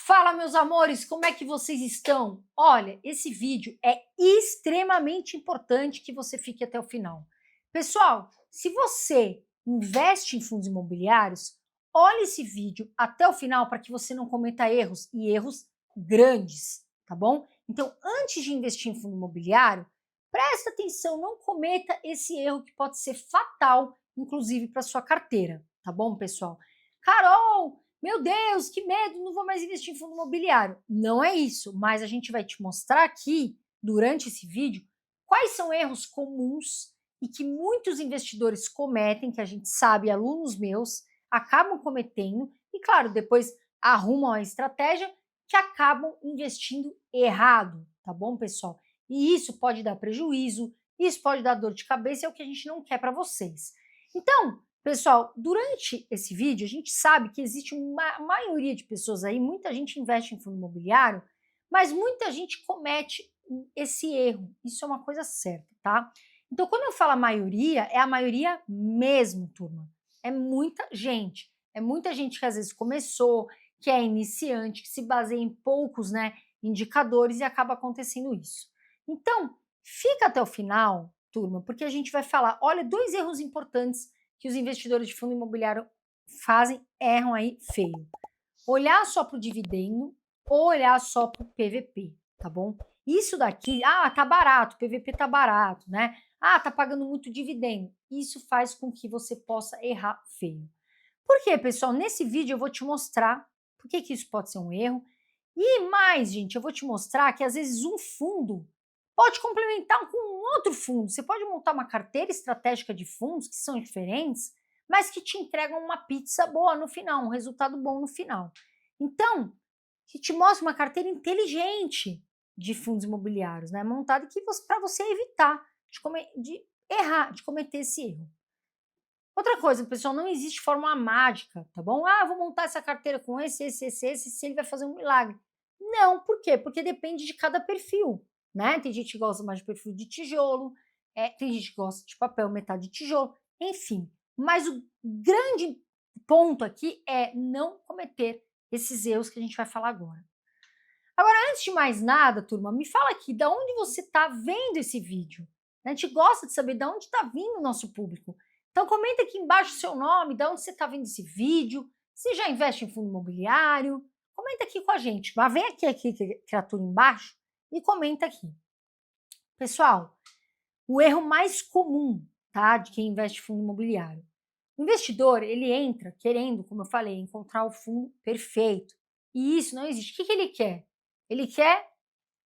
Fala, meus amores, como é que vocês estão? Olha, esse vídeo é extremamente importante que você fique até o final. Pessoal, se você investe em fundos imobiliários, olhe esse vídeo até o final para que você não cometa erros e erros grandes, tá bom? Então, antes de investir em fundo imobiliário, presta atenção, não cometa esse erro que pode ser fatal, inclusive para sua carteira, tá bom, pessoal? Carol, meu Deus, que medo, não vou mais investir em fundo imobiliário. Não é isso, mas a gente vai te mostrar aqui, durante esse vídeo, quais são erros comuns e que muitos investidores cometem, que a gente sabe, alunos meus, acabam cometendo, e claro, depois arrumam a estratégia que acabam investindo errado, tá bom, pessoal? E isso pode dar prejuízo, isso pode dar dor de cabeça, é o que a gente não quer para vocês. Então, pessoal, durante esse vídeo, a gente sabe que existe uma maioria de pessoas aí, muita gente investe em fundo imobiliário, mas muita gente comete esse erro. Isso é uma coisa certa, tá? Então, quando eu falo a maioria, é a maioria mesmo, turma. É muita gente. É muita gente que às vezes começou, que é iniciante, que se baseia em poucos, né, indicadores e acaba acontecendo isso. Então, fica até o final, turma, porque a gente vai falar, olha, dois erros importantes que os investidores de fundo imobiliário fazem, erram aí feio. Olhar só para o dividendo ou olhar só para o PVP, tá bom? Isso daqui, tá barato, PVP tá barato, né? Tá pagando muito dividendo. Isso faz com que você possa errar feio. Por quê, pessoal? Nesse vídeo eu vou te mostrar por que isso pode ser um erro. E mais, gente, eu vou te mostrar que às vezes um fundo pode complementar com um outro fundo. Você pode montar uma carteira estratégica de fundos que são diferentes, mas que te entregam uma pizza boa no final, um resultado bom no final. Então, que te mostra uma carteira inteligente de fundos imobiliários, né? Montada para você evitar de errar, de cometer esse erro. Outra coisa, pessoal, não existe fórmula mágica, tá bom? Vou montar essa carteira com esse, se ele vai fazer um milagre. Não, por quê? Porque depende de cada perfil, né? Tem gente que gosta mais de perfil de tijolo, tem gente que gosta de papel metade de tijolo, enfim. Mas o grande ponto aqui é não cometer esses erros que a gente vai falar agora. Agora, antes de mais nada, turma, me fala aqui, da onde você está vendo esse vídeo? A gente gosta de saber de onde está vindo o nosso público. Então, comenta aqui embaixo o seu nome, de onde você está vendo esse vídeo, se já investe em fundo imobiliário, comenta aqui com a gente. Mas vem aqui, criatura embaixo, e comenta aqui. Pessoal, o erro mais comum, tá, de quem investe em fundo imobiliário. O investidor, ele entra querendo, como eu falei, encontrar o fundo perfeito. E isso não existe. O que ele quer? Ele quer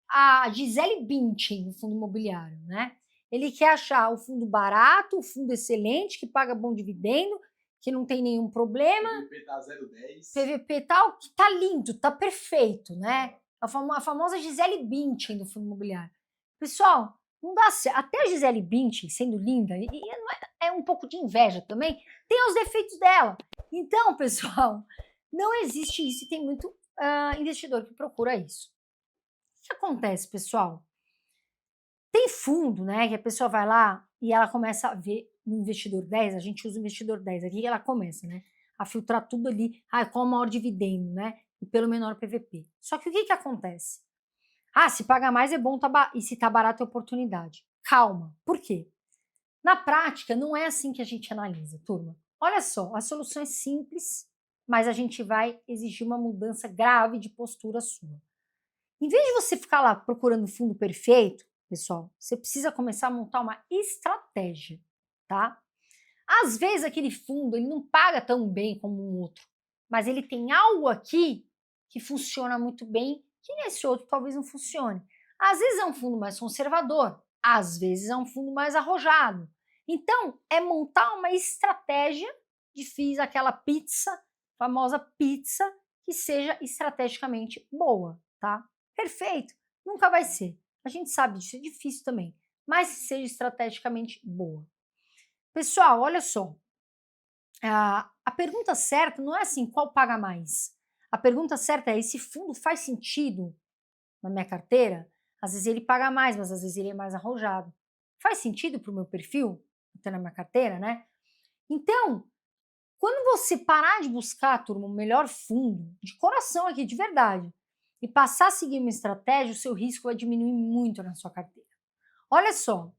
a Gisele Bündchen no fundo imobiliário, né? Ele quer achar o fundo barato, o fundo excelente, que paga bom dividendo, que não tem nenhum problema. PVP tá 0,10. PVP tal, que tá lindo, tá perfeito, né? A famosa Gisele Bündchen do fundo imobiliário. Pessoal, não dá certo. Até a Gisele Bündchen, sendo linda, é um pouco de inveja também, tem os defeitos dela. Então, pessoal, não existe isso e tem muito investidor que procura isso. O que acontece, pessoal? Tem fundo, né, que a pessoa vai lá e ela começa a ver no investidor 10, a gente usa o investidor 10 aqui, ela começa, né, a filtrar tudo ali, qual o maior dividendo, né, e pelo menor PVP. Só que o que acontece? Se paga mais é bom, e se tá barato é oportunidade. Calma, por quê? Na prática, não é assim que a gente analisa, turma. Olha só, a solução é simples, mas a gente vai exigir uma mudança grave de postura sua. Em vez de você ficar lá procurando o fundo perfeito, pessoal, você precisa começar a montar uma estratégia, tá? Às vezes aquele fundo ele não paga tão bem como um outro, mas ele tem algo aqui que funciona muito bem, que nesse outro talvez não funcione. Às vezes é um fundo mais conservador, às vezes é um fundo mais arrojado. Então, é montar uma estratégia de fiz aquela pizza, famosa pizza, que seja estrategicamente boa, tá? Perfeito, nunca vai ser. A gente sabe disso, é difícil também, mas que seja estrategicamente boa. Pessoal, olha só, a pergunta certa não é assim, qual paga mais? A pergunta certa é, esse fundo faz sentido na minha carteira? Às vezes ele paga mais, mas às vezes ele é mais arrojado. Faz sentido para o meu perfil ter na minha carteira, né? Então, Quando você parar de buscar, turma, o melhor fundo, de coração aqui, de verdade, e passar a seguir uma estratégia, o seu risco vai diminuir muito na sua carteira. Olha só,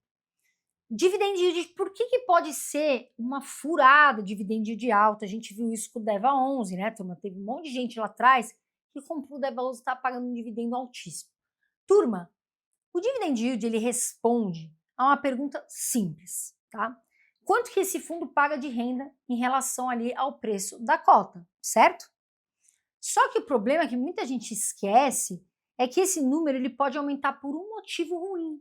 dividend yield, por que pode ser uma furada dividend yield alta? A gente viu isso com o DEVA 11, né, turma? Teve um monte de gente lá atrás que comprou o DEVA 11 e está pagando um dividendo altíssimo. Turma, o dividend yield, ele responde a uma pergunta simples, tá? Quanto que esse fundo paga de renda em relação ali ao preço da cota, certo? Só que o problema que muita gente esquece é que esse número ele pode aumentar por um motivo ruim.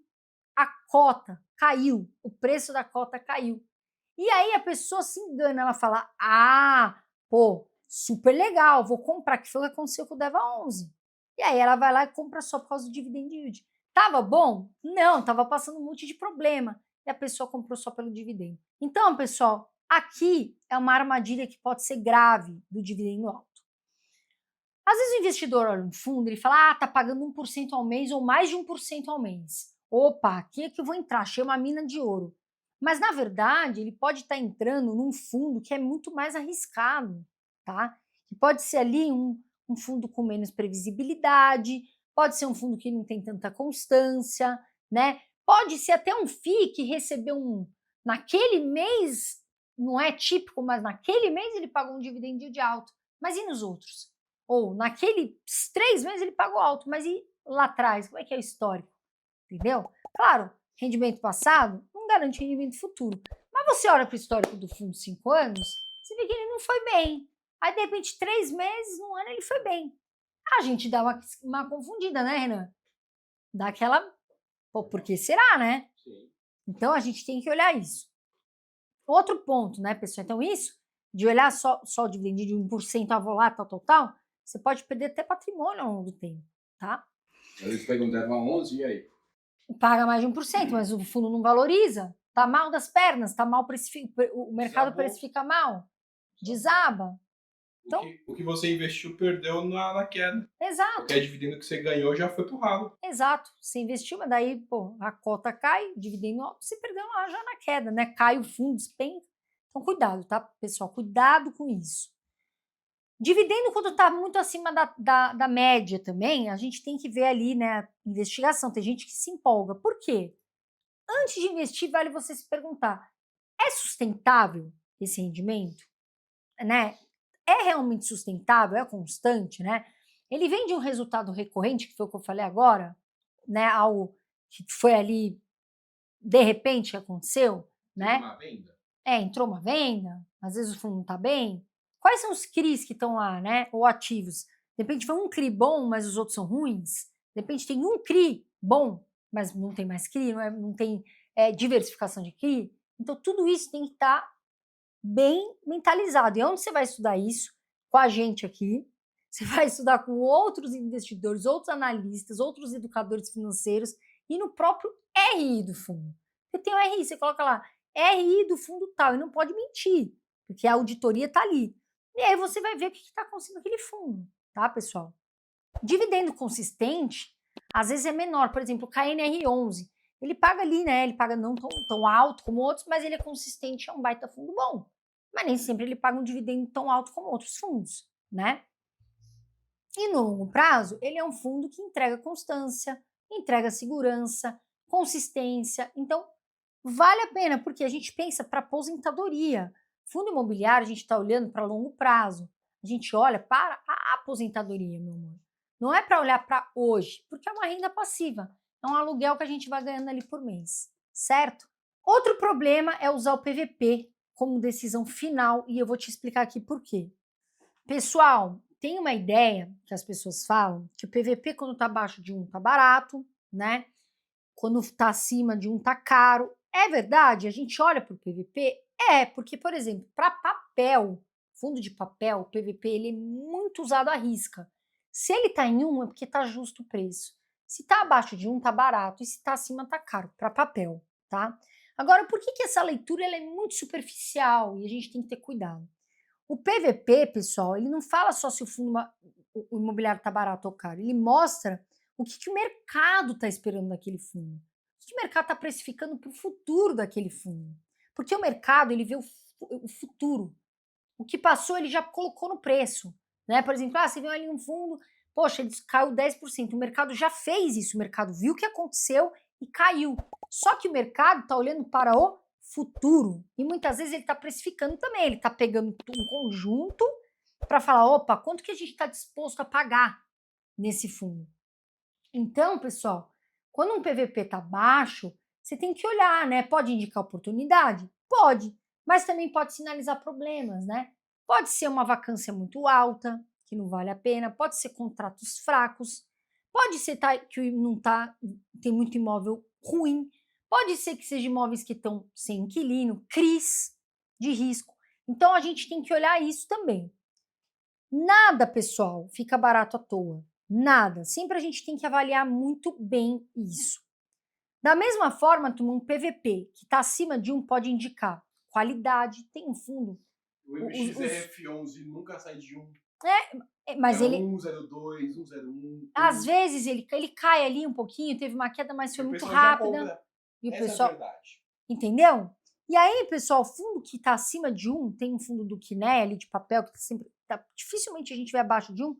A cota caiu, o preço da cota caiu. E aí a pessoa se engana, ela fala, pô, super legal, vou comprar, que foi o que aconteceu com o DEVA 11. E aí ela vai lá e compra só por causa do dividend yield. Tava bom? Não, tava passando um monte de problema. E a pessoa comprou só pelo dividendo. Então, pessoal, aqui é uma armadilha que pode ser grave do dividendo alto. Às vezes o investidor olha um fundo e ele fala, tá pagando 1% ao mês ou mais de 1% ao mês. Opa, aqui é que eu vou entrar, achei uma mina de ouro. Mas, na verdade, ele pode estar entrando num fundo que é muito mais arriscado, tá? Que pode ser ali um fundo com menos previsibilidade, pode ser um fundo que não tem tanta constância, né? Pode ser até um FII que recebeu naquele mês, não é típico, mas naquele mês ele pagou um dividendo de alto. Mas e nos outros? Ou naqueles 3 meses ele pagou alto, mas e lá atrás? Como é que é o histórico? Entendeu? Claro, rendimento passado não garante rendimento futuro. Mas você olha para o histórico do fundo 5 anos, você vê que ele não foi bem. Aí, de repente, 3 meses, num ano, ele foi bem. A gente dá uma confundida, né, Renan? Dá aquela. Pô, por que será, né? Sim. Então, a gente tem que olhar isso. Outro ponto, né, pessoal? Então, isso, de olhar só o dividendo de 1% a volátil, tal, você pode perder até patrimônio ao longo do tempo, tá? Eles pegam DEVA 11 e aí? Paga mais de 1%, mas o fundo não valoriza, tá mal das pernas, tá mal o mercado precifica mal, desaba. Então, o que você investiu perdeu na queda. Exato. Qualquer dividendo que você ganhou já foi pro ralo. Exato. Você investiu, mas daí, pô, a cota cai, o dividendo alto, você perdeu lá já na queda, né? Cai o fundo, despenca. Então, cuidado, tá, pessoal? Cuidado com isso. Dividendo, quando está muito acima da média também, a gente tem que ver ali, né, investigação. Tem gente que se empolga. Por quê? Antes de investir, vale você se perguntar, é sustentável esse rendimento? Né? É realmente sustentável? É constante? Né? Ele vem de um resultado recorrente, que foi o que eu falei agora, né, algo que foi ali, de repente, que aconteceu, né? Uma venda? Entrou uma venda, às vezes o fundo não está bem. Quais são os CRIs que estão lá, né? Ou ativos? De repente foi um CRI bom, mas os outros são ruins. De repente tem um CRI bom, mas não tem mais CRI, não tem diversificação de CRI. Então tudo isso tem que estar bem mentalizado. E onde você vai estudar isso? Com a gente aqui. Você vai estudar com outros investidores, outros analistas, outros educadores financeiros e no próprio RI do fundo. Você tem o RI, você coloca lá RI do fundo tal e não pode mentir, porque a auditoria está ali. E aí você vai ver o que está acontecendo naquele fundo, tá, pessoal? Dividendo consistente, às vezes é menor. Por exemplo, o KNR11, ele paga ali, né? Ele paga não tão alto como outros, mas ele é consistente, é um baita fundo bom. Mas nem sempre ele paga um dividendo tão alto como outros fundos, né? E no longo prazo, ele é um fundo que entrega constância, entrega segurança, consistência. Então, vale a pena, porque a gente pensa para aposentadoria. Fundo imobiliário, a gente está olhando para longo prazo. A gente olha para a aposentadoria, meu amor. Não é para olhar para hoje, porque é uma renda passiva. É um aluguel que a gente vai ganhando ali por mês, certo? Outro problema é usar o PVP como decisão final, e eu vou te explicar aqui por quê. Pessoal, tem uma ideia que as pessoas falam que o PVP, quando está abaixo de 1, está barato, né? Quando está acima de 1, está caro. É verdade? A gente olha para o PVP? Porque, por exemplo, para papel, fundo de papel, o PVP ele é muito usado à risca. Se ele está em 1, é porque está justo o preço. Se está abaixo de 1, está barato. E se está acima, está caro, para papel, tá? Agora, por que essa leitura ela é muito superficial e a gente tem que ter cuidado? O PVP, pessoal, ele não fala só se o imobiliário está barato ou caro, ele mostra o que o mercado está esperando daquele fundo. O que o mercado está precificando para o futuro daquele fundo. Porque o mercado ele vê o futuro. o que passou ele já colocou no preço, né? Por exemplo, você viu ali um fundo, poxa, ele caiu 10%, o mercado já fez isso, o mercado viu o que aconteceu e caiu. Só que o mercado está olhando para o futuro e muitas vezes ele está precificando também, ele está pegando um conjunto para falar, opa, quanto que a gente está disposto a pagar nesse fundo? Então, pessoal, quando um PVP está baixo, você tem que olhar, né? Pode indicar oportunidade? Pode, mas também pode sinalizar problemas, né? Pode ser uma vacância muito alta, que não vale a pena, pode ser contratos fracos, pode ser que não tem muito imóvel ruim, pode ser que seja imóveis que estão sem inquilino, CRIs de risco. Então a gente tem que olhar isso também. Nada, pessoal, fica barato à toa. Nada. Sempre a gente tem que avaliar muito bem isso. Da mesma forma, um PVP que está acima de 1 pode indicar qualidade, tem um fundo. O MXRF11 nunca sai de 1. Mas ele... 102, 101. Às vezes ele cai ali um pouquinho, teve uma queda, mas foi muito rápida. E o pessoal... é a verdade. Entendeu? E aí, pessoal, fundo que está acima de 1, tem um fundo do Quiné ali de papel, que dificilmente a gente vê abaixo de 1,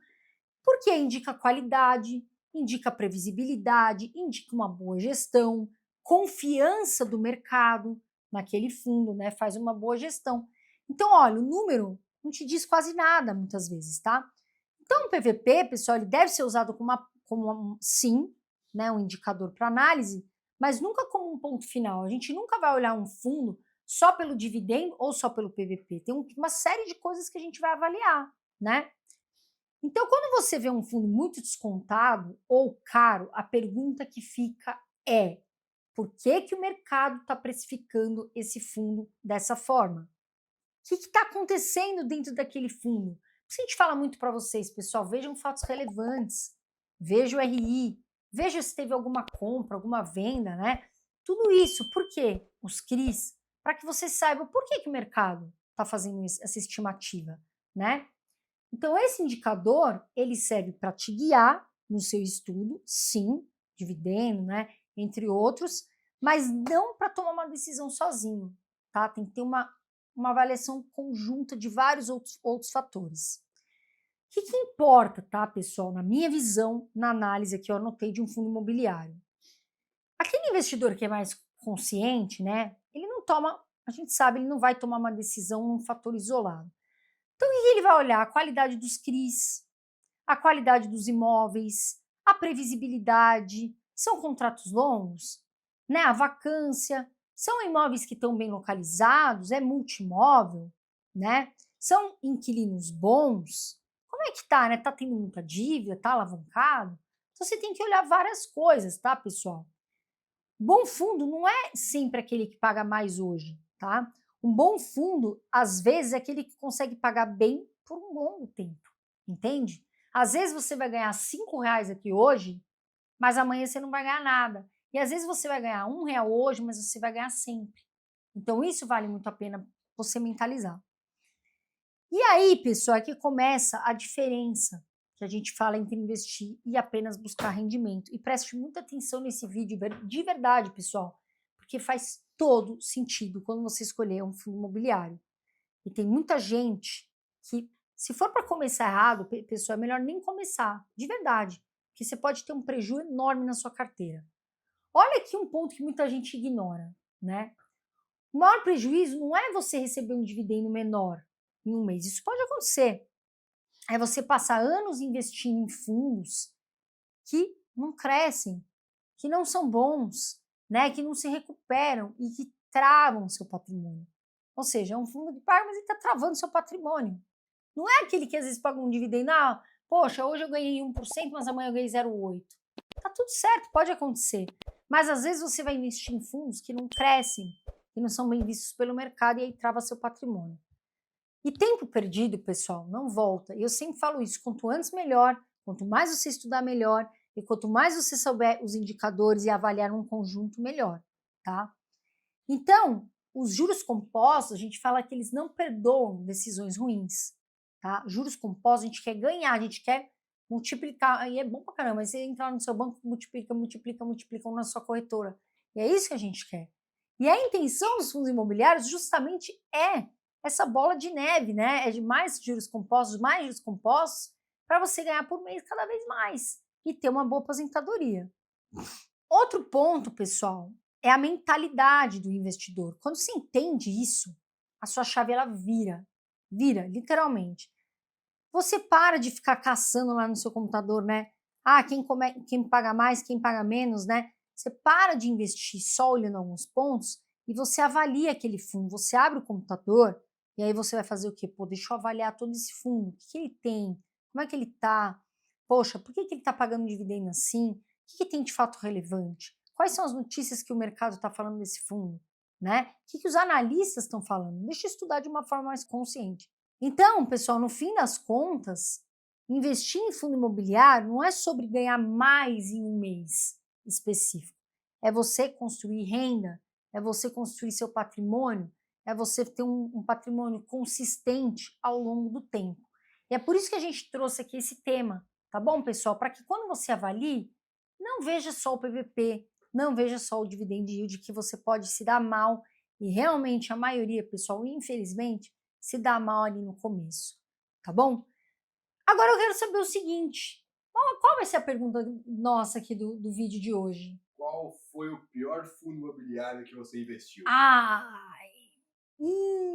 porque indica qualidade, indica previsibilidade, indica uma boa gestão, confiança do mercado naquele fundo, né? Faz uma boa gestão. Então, olha, o número não te diz quase nada, muitas vezes, tá? Então, o PVP, pessoal, ele deve ser usado sim, né, um indicador para análise, mas nunca como um ponto final. A gente nunca vai olhar um fundo só pelo dividendo ou só pelo PVP. Tem uma série de coisas que a gente vai avaliar, né? Então, quando você vê um fundo muito descontado ou caro, a pergunta que fica é: por que o mercado está precificando esse fundo dessa forma? O que está acontecendo dentro daquele fundo? Por isso a gente fala muito para vocês, pessoal, vejam fatos relevantes, veja o RI, veja se teve alguma compra, alguma venda, né? Tudo isso, por quê? Os CRIs, para que você saiba por que o mercado está fazendo essa estimativa, né? Então, esse indicador, ele serve para te guiar no seu estudo, sim, dividendo, né, entre outros, mas não para tomar uma decisão sozinho, tá? Tem que ter uma avaliação conjunta de vários outros fatores. O que importa, tá, pessoal, na minha visão, na análise que eu anotei de um fundo imobiliário? Aquele investidor que é mais consciente, né, ele não toma, a gente sabe, ele não vai tomar uma decisão num fator isolado. Então, ele vai olhar a qualidade dos CRIs, a qualidade dos imóveis, a previsibilidade, são contratos longos, né? A vacância, são imóveis que estão bem localizados, é multimóvel, né? São inquilinos bons, como é que tá, né? Tá tendo muita dívida, tá alavancado? Então, você tem que olhar várias coisas, tá, pessoal? Bom fundo não é sempre aquele que paga mais hoje, tá? Um bom fundo, às vezes, é aquele que consegue pagar bem por um longo tempo, entende? Às vezes você vai ganhar R$5 aqui hoje, mas amanhã você não vai ganhar nada. E às vezes você vai ganhar R$1 hoje, mas você vai ganhar sempre. Então isso vale muito a pena você mentalizar. E aí, pessoal, é que começa a diferença que a gente fala entre investir e apenas buscar rendimento. E preste muita atenção nesse vídeo de verdade, pessoal, porque faz todo sentido quando você escolher um fundo imobiliário. E tem muita gente que, se for para começar errado, pessoal, é melhor nem começar, de verdade, porque você pode ter um prejuízo enorme na sua carteira. Olha aqui um ponto que muita gente ignora, né? O maior prejuízo não é você receber um dividendo menor em um mês, isso pode acontecer. É você passar anos investindo em fundos que não crescem, que não são bons, né, que não se recuperam e que travam seu patrimônio. Ou seja, é um fundo que paga, mas ele está travando seu patrimônio. Não é aquele que às vezes paga um dividendo, poxa, hoje eu ganhei 1%, mas amanhã eu ganhei 0,8%. Tá tudo certo, pode acontecer. Mas às vezes você vai investir em fundos que não crescem, que não são bem vistos pelo mercado e aí trava seu patrimônio. E tempo perdido, pessoal, não volta. E eu sempre falo isso, quanto antes melhor, quanto mais você estudar melhor, e quanto mais você souber os indicadores e avaliar um conjunto, melhor, tá? Então, os juros compostos, a gente fala que eles não perdoam decisões ruins, tá? Juros compostos, a gente quer ganhar, a gente quer multiplicar, aí é bom pra caramba, você entrar no seu banco, multiplica na sua corretora. E é isso que a gente quer. E a intenção dos fundos imobiliários justamente é essa bola de neve, né? É de mais juros compostos, para você ganhar por mês cada vez mais e ter uma boa aposentadoria. Outro ponto, pessoal, é a mentalidade do investidor. Quando você entende isso, a sua chave ela vira, literalmente. Você para de ficar caçando lá no seu computador, né? Ah, quem paga mais, quem paga menos, né? Você para de investir só olhando alguns pontos e você avalia aquele fundo. Você abre o computador e aí você vai fazer o quê? Pô, deixa eu avaliar todo esse fundo. O que ele tem? Como é que ele tá? Poxa, por que ele tá pagando dividendo assim? O que tem de fato relevante? Quais são as notícias que o mercado está falando desse fundo? Né? O que os analistas estão falando? Deixa eu estudar de uma forma mais consciente. Então, pessoal, no fim das contas, investir em fundo imobiliário não é sobre ganhar mais em um mês específico. É você construir renda, é você construir seu patrimônio, é você ter um patrimônio consistente ao longo do tempo. E é por isso que a gente trouxe aqui esse tema, tá bom, pessoal? Para que quando você avalie, não veja só o PVP, não veja só o dividend yield, que você pode se dar mal, e realmente a maioria, pessoal, infelizmente, se dá mal ali no começo, tá bom? Agora eu quero saber o seguinte, qual vai ser a pergunta nossa aqui do vídeo de hoje? Qual foi o pior fundo imobiliário que você investiu? Ai!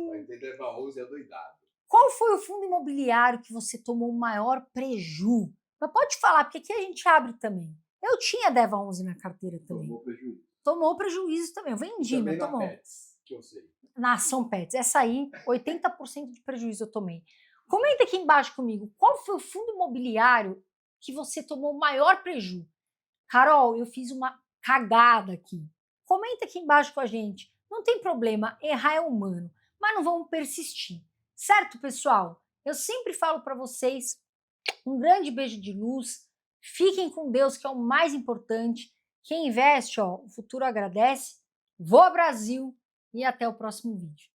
Vai entender a 11 adoidado. Qual foi o fundo imobiliário que você tomou o maior preju? Mas pode falar, porque aqui a gente abre também. Eu tinha Deva 11 na carteira também. Tomou prejuízo. Tomou prejuízo também. Eu vendi, Também mas na tomou. Pets, que eu sei. Na Ação Pets. Essa aí, 80% de prejuízo eu tomei. Comenta aqui embaixo comigo, qual foi o fundo imobiliário que você tomou o maior prejuízo? Carol, eu fiz uma cagada aqui. Comenta aqui embaixo com a gente. Não tem problema, errar é humano, mas não vamos persistir. Certo, pessoal? Eu sempre falo para vocês, um grande beijo de luz, fiquem com Deus, que é o mais importante. Quem investe, ó, o futuro agradece. Voa Brasil e até o próximo vídeo.